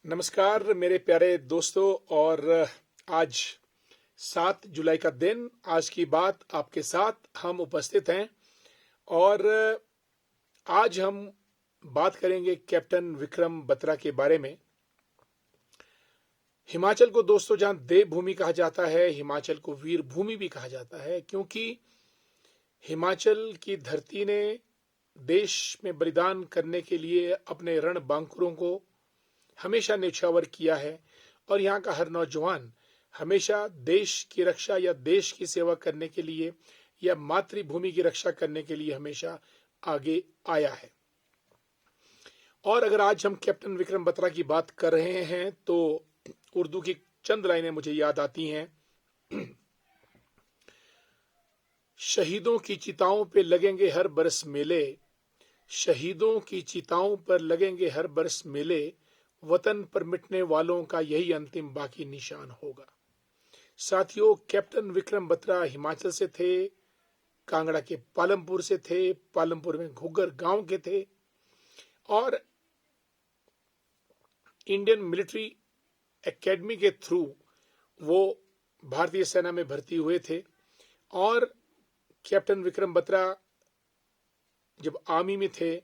नमस्कार मेरे प्यारे दोस्तों। और आज 7 जुलाई का दिन, आज की बात आपके साथ हम उपस्थित हैं। और आज हम बात करेंगे कैप्टन विक्रम बत्रा के बारे में। हिमाचल को दोस्तों जहां देवभूमि कहा जाता है, हिमाचल को वीर भूमि भी कहा जाता है, क्योंकि हिमाचल की धरती ने देश में बलिदान करने के लिए अपने रणबांकुरों को हमेशा न्यौछावर किया है। और यहाँ का हर नौजवान हमेशा देश की रक्षा या देश की सेवा करने के लिए या मातृभूमि की रक्षा करने के लिए हमेशा आगे आया है। और अगर आज हम कैप्टन विक्रम बत्रा की बात कर रहे हैं तो उर्दू की चंद लाइनें मुझे याद आती हैं। शहीदों की चिताओं पे लगेंगे हर बरस मेले, शहीदों की चिताओं पर लगेंगे हर बरस मेले, वतन पर मिटने वालों का यही अंतिम बाकी निशान होगा। साथियों, कैप्टन विक्रम बत्रा हिमाचल से थे, कांगड़ा के पालमपुर से थे, पालमपुर में घुग्गर गांव के थे, और इंडियन मिलिट्री एकेडमी के थ्रू वो भारतीय सेना में भर्ती हुए थे। और कैप्टन विक्रम बत्रा जब आर्मी में थे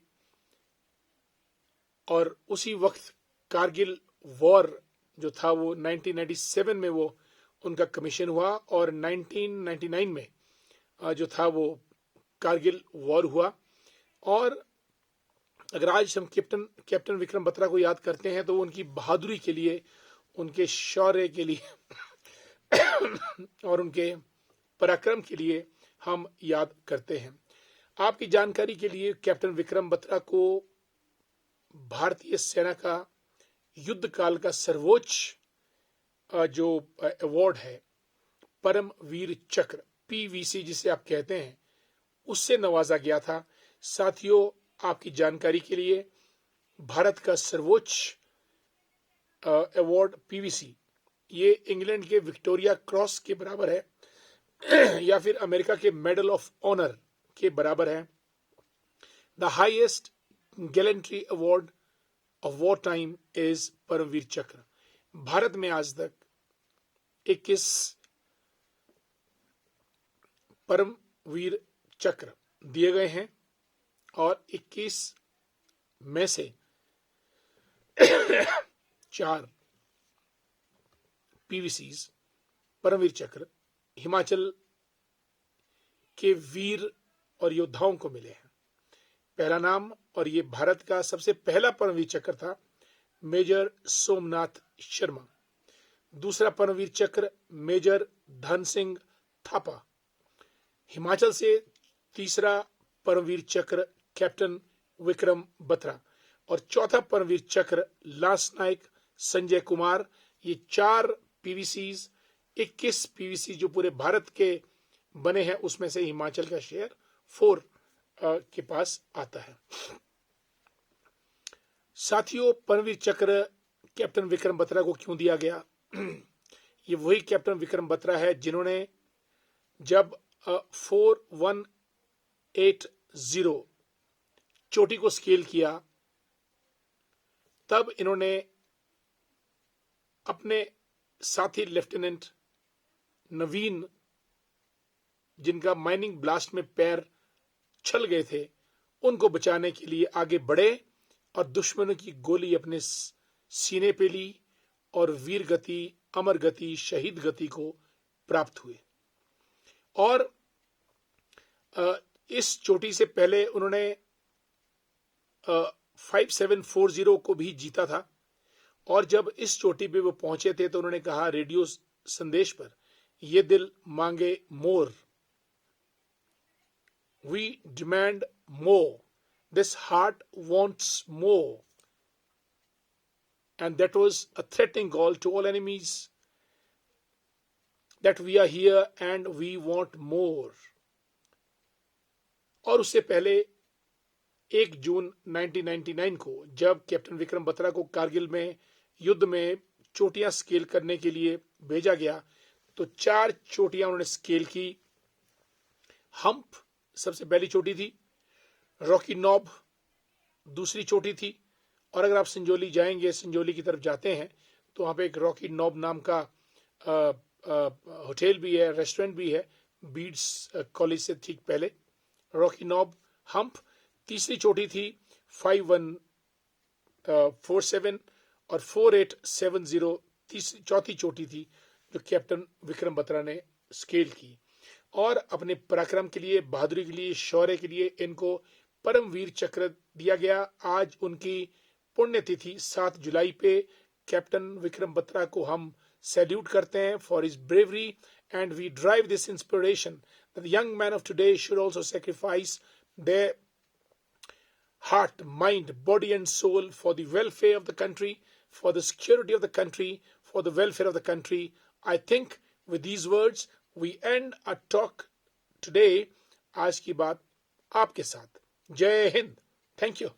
और उसी वक्त कारगिल वॉर जो था वो 1997 में वो उनका कमीशन हुआ, और 1999 में जो था वो कारगिल वॉर हुआ। और अगर आज हम कैप्टन विक्रम बत्रा को याद करते हैं तो वो उनकी बहादुरी के लिए, उनके शौर्य के लिए और उनके पराक्रम के लिए हम याद करते हैं। आपकी जानकारी के लिए, कैप्टन विक्रम बत्रा को भारतीय सेना का युद्ध काल का सर्वोच्च जो अवार्ड है, परम वीर चक्र पीवीसी जिसे आप कहते हैं, उससे नवाजा गया था। साथियों, आपकी जानकारी के लिए, भारत का सर्वोच्च अवार्ड पीवीसी ये इंग्लैंड के विक्टोरिया क्रॉस के बराबर है या फिर अमेरिका के मेडल ऑफ ऑनर के बराबर है। The highest gallantry award of war time is Paramvir Chakra. Bharat में आज तक 21 परमवीर चक्र दिए गए हैं और 21 में से 4 पीवीसीज परमवीर चक्र हिमाचल के वीर और योद्धाओं को मिले हैं। पहला नाम, और ये भारत का सबसे पहला परमवीर चक्र था, मेजर सोमनाथ शर्मा। दूसरा परमवीर चक्र मेजर धन सिंह थापा। हिमाचल से तीसरा परमवीर चक्र कैप्टन विक्रम बत्रा। और चौथा परमवीर चक्र लांस नायक संजय कुमार। ये 4 पीवीसीज, 21 पीवीसी जो पूरे भारत के बने हैं, उसमें से हिमाचल का शेयर 4 के पास आता है। साथियों, परमवीर चक्र कैप्टन विक्रम बत्रा को क्यों दिया गया? ये वही कैप्टन विक्रम बत्रा है जिन्होंने जब 4180 चोटी को स्केल किया, तब इन्होंने अपने साथी लेफ्टिनेंट नवीन, जिनका माइनिंग ब्लास्ट में पैर छल गए थे, उनको बचाने के लिए आगे बढ़े और दुश्मनों की गोली अपने सीने पे ली और वीर गति, अमर गति, शहीद गति को प्राप्त हुए। और इस चोटी से पहले उन्होंने 5740 को भी जीता था। और जब इस चोटी पे वो पहुंचे थे तो उन्होंने कहा रेडियो संदेश पर, ये दिल मांगे more, we demand more, this heart wants more, and that was a threatening call to all enemies that we are here and we want more। और उससे पहले 1 जून 1999 को जब कैप्टन विक्रम बत्रा को कारगिल में युद्ध में चोटियां स्केल करने के लिए भेजा गया, तो 4 चोटियां उन्होंने स्केल की। हम्प सबसे पहली चोटी थी, रॉकी नॉब दूसरी चोटी थी, और अगर आप संजौली जाएंगे, संजौली की तरफ जाते हैं, तो वहाँ पे एक रॉकी नॉब नाम का होटल भी है, रेस्टोरेंट भी है, बीड्स कॉलेज से ठीक पहले। रॉकी नॉब हम्प, तीसरी चोटी थी 5147 और 4870 तीसरी चौथी चोटी थी जो कैप्टन विक्रम बत्रा ने स्केल की। और अपने पराक्रम के लिए, बहादुरी के लिए, शौर्य के लिए इनको परमवीर चक्र दिया गया। आज उनकी पुण्यतिथि 7 जुलाई पे कैप्टन विक्रम बत्रा को हम सैल्यूट करते हैं for his bravery, and we drive this inspiration that the young man of today should also sacrifice their heart, mind, body, and soul for the welfare of the country, for the security of the country, for the welfare of the country. I think with these words we end our talk today. आज की बात आपके साथ। जय Hind. Thank you.